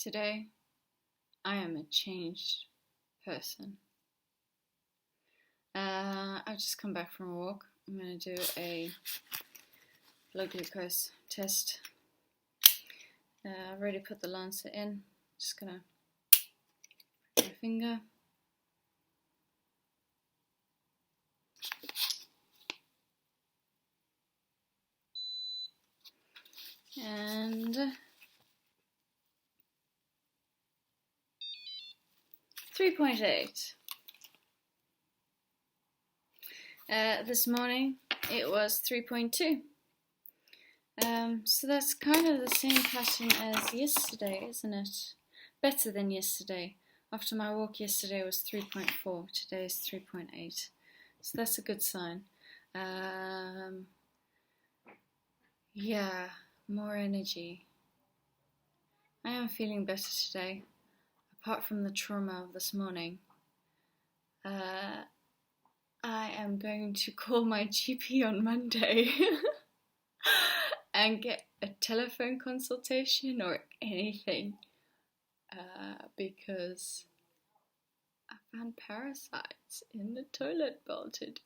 Today, I am a changed person. I've just come back from a walk. I'm going to do a blood glucose test. I've already put the lancet in. Just going to put my finger. And 3.8. This morning it was 3.2. So that's kind of the same pattern as yesterday, isn't it? Better than yesterday. After my walk yesterday was 3.4. Today is 3.8. So that's a good sign. Yeah, more energy. I am feeling better today. Apart from the trauma of this morning, I am going to call my GP on Monday and get a telephone consultation or anything because I found parasites in the toilet bowl today.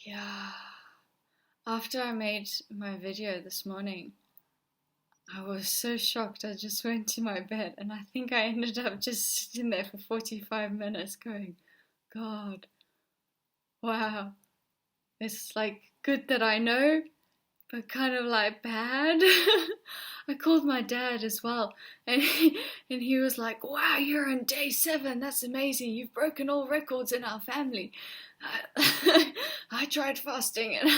Yeah. After I made my video this morning, I was so shocked. I just went to my bed and I think I ended up just sitting there for 45 minutes going, God, wow, it's like good that I know, but kind of like bad. I called my dad as well and he was like, wow, you're on day 7. That's amazing. You've broken all records in our family. I tried fasting and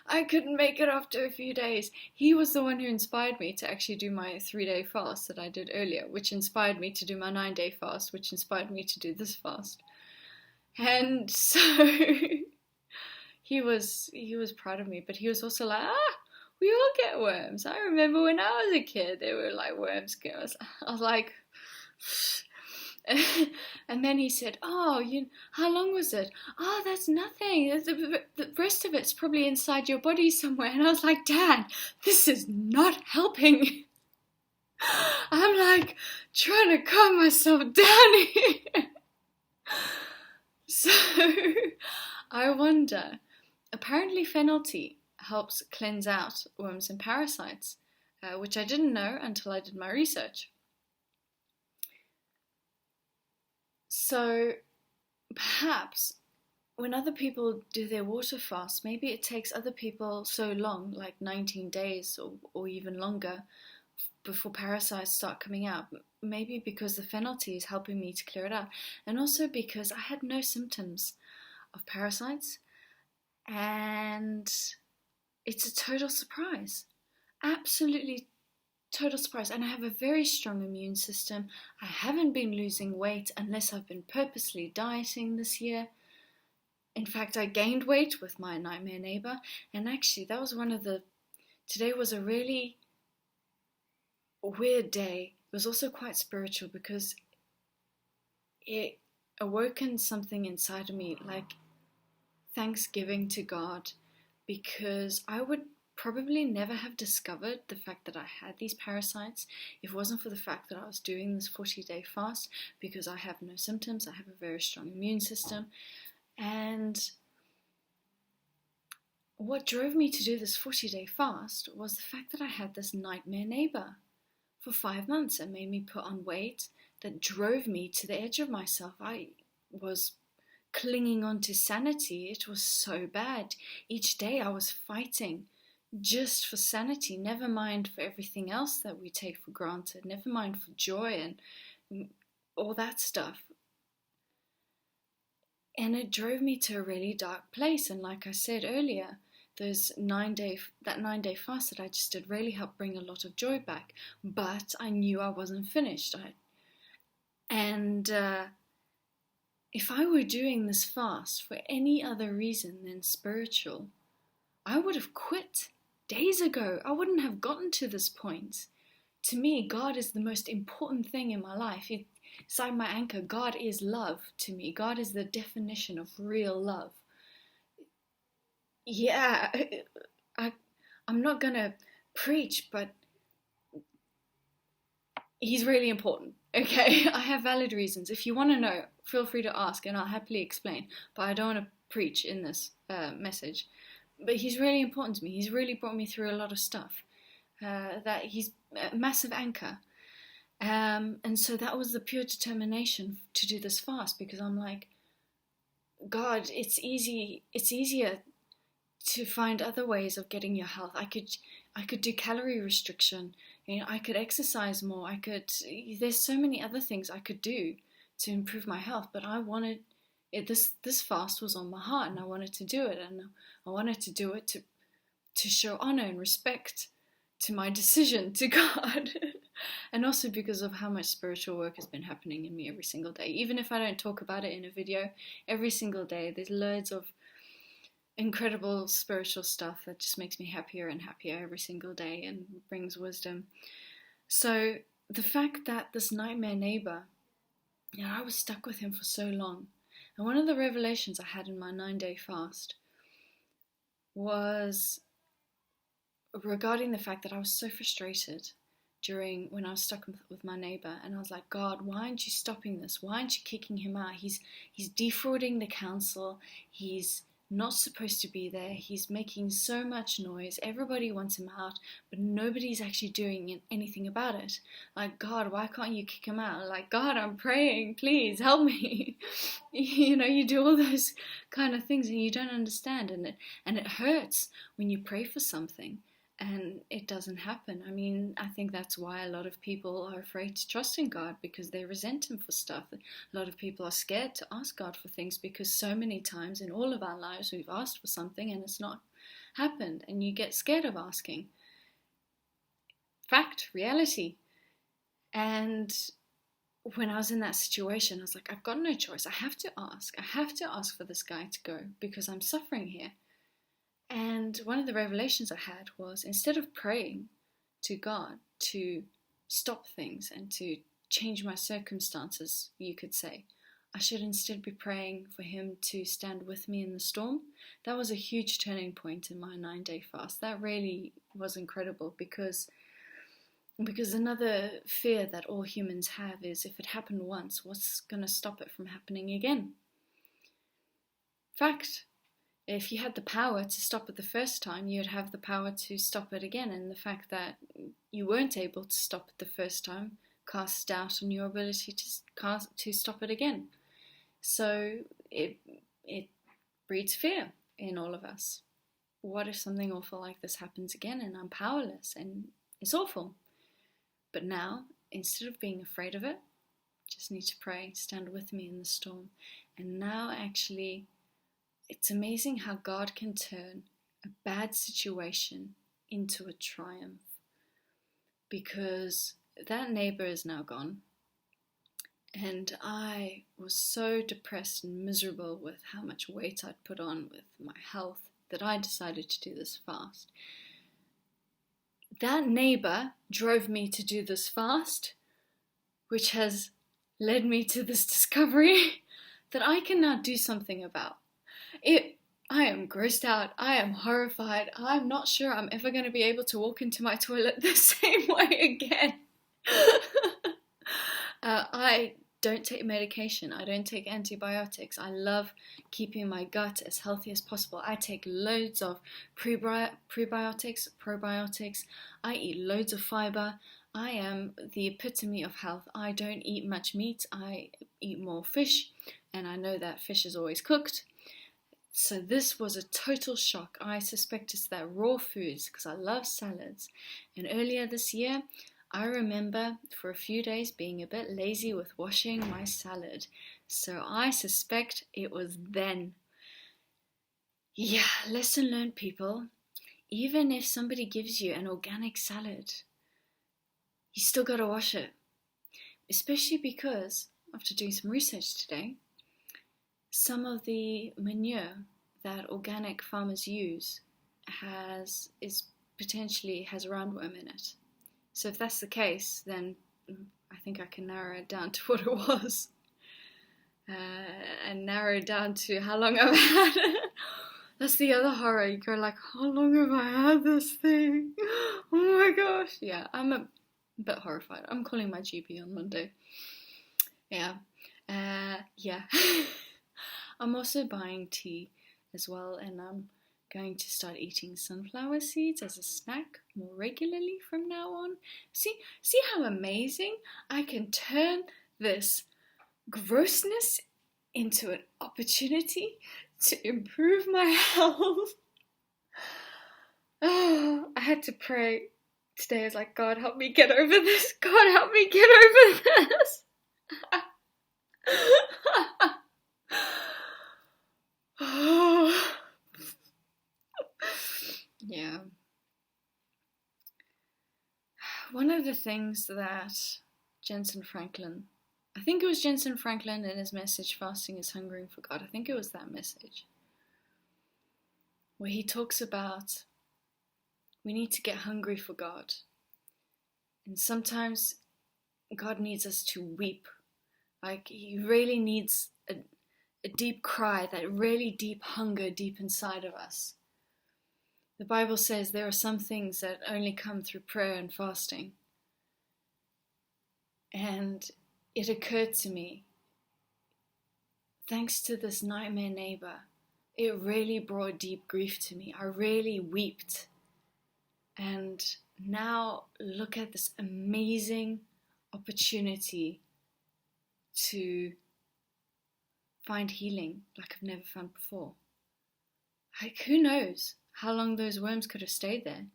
I couldn't make it after a few days. He was the one who inspired me to actually do my 3-day fast that I did earlier, which inspired me to do my 9-day fast, which inspired me to do this fast. And so he was proud of me, but he was also like, we all get worms. I remember when I was a kid, there were like worms. I was like, and then he said, how long was it? Oh, that's nothing. The rest of it's probably inside your body somewhere. And I was like, Dad, this is not helping. I'm like trying to calm myself down here. So I wonder, apparently fennel tea helps cleanse out worms and parasites, which I didn't know until I did my research. So perhaps when other people do their water fast, maybe it takes other people so long, like 19 days or even longer, before parasites start coming out. Maybe because the fennel tea is helping me to clear it out. And also because I had no symptoms of parasites. And it's a total surprise. Absolutely total surprise. And I have a very strong immune system. I haven't been losing weight unless I've been purposely dieting this year. In fact, I gained weight with my nightmare neighbor. And actually, that was today was a really weird day. It was also quite spiritual because it awoken something inside of me, like thanksgiving to God, because I would probably never have discovered the fact that I had these parasites if it wasn't for the fact that I was doing this 40-day fast, because I have no symptoms, I have a very strong immune system. And what drove me to do this 40-day fast was the fact that I had this nightmare neighbor for 5 months and made me put on weight that drove me to the edge of myself. I was clinging on to sanity. It was so bad. Each day I was fighting just for sanity, never mind for everything else that we take for granted, never mind for joy and all that stuff. And it drove me to a really dark place. And like I said earlier, that 9-day fast that I just did really helped bring a lot of joy back. But I knew I wasn't finished. If I were doing this fast for any other reason than spiritual, I would have quit days ago. I wouldn't have gotten to this point. To me, God is the most important thing in my life. It's like my anchor. God is love to me. God is the definition of real love. Yeah, I'm not going to preach, but he's really important. Okay, I have valid reasons. If you want to know, feel free to ask, and I'll happily explain. But I don't want to preach in this message. But he's really important to me. He's really brought me through a lot of stuff. That he's a massive anchor. And so that was the pure determination to do this fast, because I'm like, God, it's easier to find other ways of getting your health. I could do calorie restriction. I could exercise more. There's so many other things I could do to improve my health, but I wanted it. This fast was on my heart, and I wanted to do it, and I wanted to do it to show honor and respect to my decision to God. And also because of how much spiritual work has been happening in me every single day. Even if I don't talk about it in a video, every single day there's loads of incredible spiritual stuff that just makes me happier and happier every single day and brings wisdom. So the fact that this nightmare neighbor, I was stuck with him for so long. And one of the revelations I had in my 9-day fast was regarding the fact that I was so frustrated when I was stuck with my neighbor, and I was like, God, why aren't you stopping this? Why aren't you kicking him out? He's defrauding the council. He's not supposed to be there. He's making so much noise. Everybody wants him out, but nobody's actually doing anything about it. Like, God, why can't you kick him out? Like, God, I'm praying, please help me. You do all those kind of things and you don't understand, and it hurts when you pray for something and it doesn't happen. I mean, I think that's why a lot of people are afraid to trust in God, because they resent him for stuff. A lot of people are scared to ask God for things because so many times in all of our lives we've asked for something and it's not happened, and you get scared of asking. Fact, reality. And when I was in that situation, I was like, I've got no choice. I have to ask. I have to ask for this guy to go because I'm suffering here. And one of the revelations I had was, instead of praying to God to stop things and to change my circumstances, you could say, I should instead be praying for him to stand with me in the storm. That was a huge turning point in my 9-day fast. That really was incredible, because another fear that all humans have is, if it happened once, what's going to stop it from happening again? Fact. If you had the power to stop it the first time, you'd have the power to stop it again. And the fact that you weren't able to stop it the first time casts doubt on your ability to stop it again. So it breeds fear in all of us. What if something awful like this happens again and I'm powerless and it's awful? But now, instead of being afraid of it, just need to pray, stand with me in the storm. And now actually, it's amazing how God can turn a bad situation into a triumph, because that neighbor is now gone, and I was so depressed and miserable with how much weight I'd put on with my health that I decided to do this fast. That neighbor drove me to do this fast, which has led me to this discovery that I can now do something about. I am grossed out. I am horrified. I'm not sure I'm ever going to be able to walk into my toilet the same way again. I don't take medication. I don't take antibiotics. I love keeping my gut as healthy as possible. I take loads of prebiotics, probiotics. I eat loads of fiber. I am the epitome of health. I don't eat much meat. I eat more fish, and I know that fish is always cooked. So this was a total shock. I suspect it's that raw foods, because I love salads. And earlier this year, I remember for a few days being a bit lazy with washing my salad. So I suspect it was then. Yeah, lesson learned, people. Even if somebody gives you an organic salad, you still got to wash it. Especially because, after doing some research today, some of the manure that organic farmers use potentially has roundworm in it. So if that's the case, then I think I can narrow it down to what it was. And narrow it down to how long I've had it. That's the other horror. You go like, how long have I had this thing? Oh my gosh. Yeah, I'm a bit horrified. I'm calling my GP on Monday. Yeah. Yeah. I'm also buying tea as well, and I'm going to start eating sunflower seeds as a snack more regularly from now on. See how amazing I can turn this grossness into an opportunity to improve my health. Oh, I had to pray today. I was like, God, help me get over this. God, help me get over this. Yeah. One of the things that Jensen Franklin, I think it was Jensen Franklin in his message, Fasting is Hungering for God. I think it was that message, where he talks about we need to get hungry for God. And sometimes God needs us to weep. Like, he really needs a deep cry, that really deep hunger deep inside of us. The Bible says there are some things that only come through prayer and fasting. And it occurred to me, thanks to this nightmare neighbor, it really brought deep grief to me. I really wept. And now look at this amazing opportunity to find healing like I've never found before. Like, who knows how long those worms could have stayed there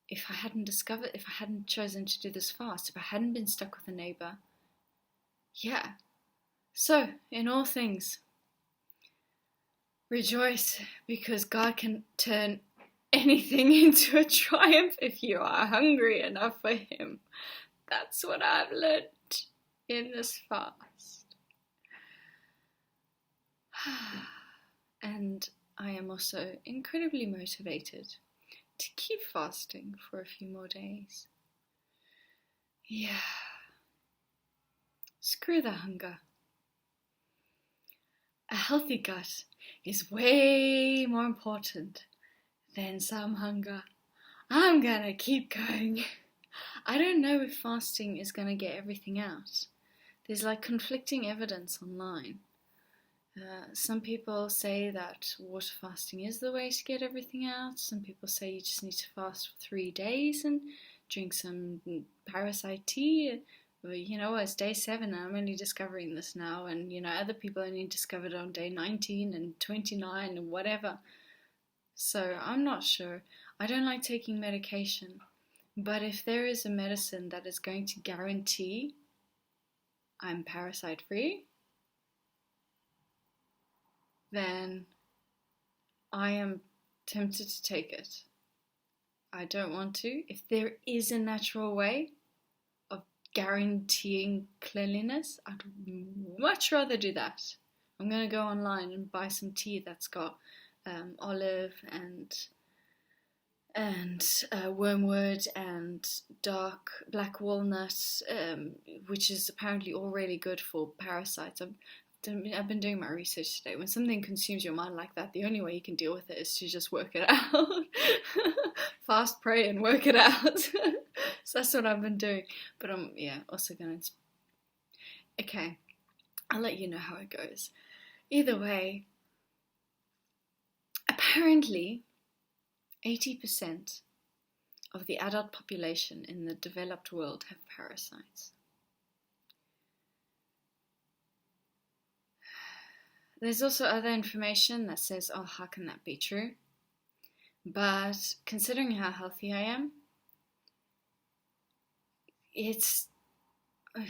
if I hadn't chosen to do this fast, if I hadn't been stuck with a neighbor. Yeah. So, in all things, rejoice, because God can turn anything into a triumph if you are hungry enough for Him. That's what I've learned in this fast. And I am also incredibly motivated to keep fasting for a few more days. Yeah. Screw the hunger. A healthy gut is way more important than some hunger. I'm gonna keep going. I don't know if fasting is gonna get everything out. There's like conflicting evidence online. Some people say that water fasting is the way to get everything out. Some people say you just need to fast for 3 days and drink some parasite tea. You know, it's day 7 and I'm only discovering this now, and you know, other people only discovered on day 19 and 29 and whatever. So I'm not sure. I don't like taking medication, but if there is a medicine that is going to guarantee I'm parasite free, then I am tempted to take it. I don't want to. If there is a natural way of guaranteeing cleanliness, I'd much rather do that. I'm going to go online and buy some tea that's got olive and wormwood and dark black walnut, which is apparently all really good for parasites. I've been doing my research today. When something consumes your mind like that, the only way you can deal with it is to just work it out. Fast, pray, and work it out. So that's what I've been doing. But I'm, also going to... Okay, I'll let you know how it goes. Either way, apparently 80% of the adult population in the developed world have parasites. There's also other information that says, oh, how can that be true? But considering how healthy I am, I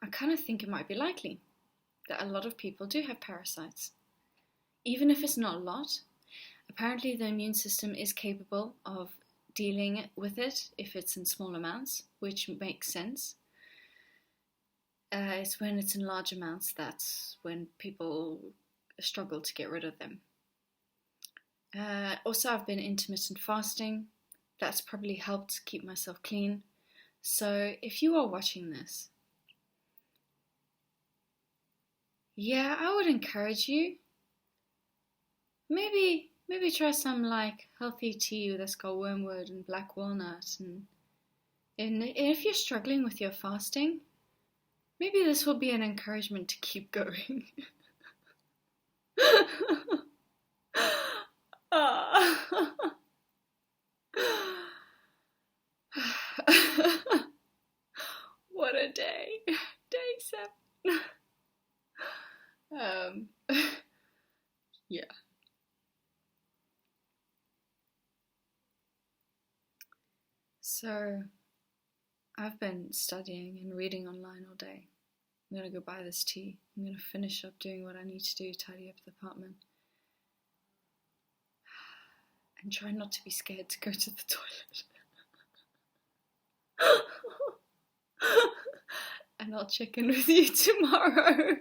kind of think it might be likely that a lot of people do have parasites. Even if it's not a lot, apparently the immune system is capable of dealing with it if it's in small amounts, which makes sense. It's when it's in large amounts that's when people struggle to get rid of them. Also, I've been intermittent fasting. That's probably helped keep myself clean. So if you are watching this, I would encourage you. Maybe try some like healthy tea that's got wormwood and black walnut And if you're struggling with your fasting, maybe this will be an encouragement to keep going. What a day. Day 7. Yeah. So, I've been studying and reading online all day. I'm gonna go buy this tea. I'm gonna finish up doing what I need to do, tidy up the apartment. And try not to be scared to go to the toilet. And I'll check in with you tomorrow.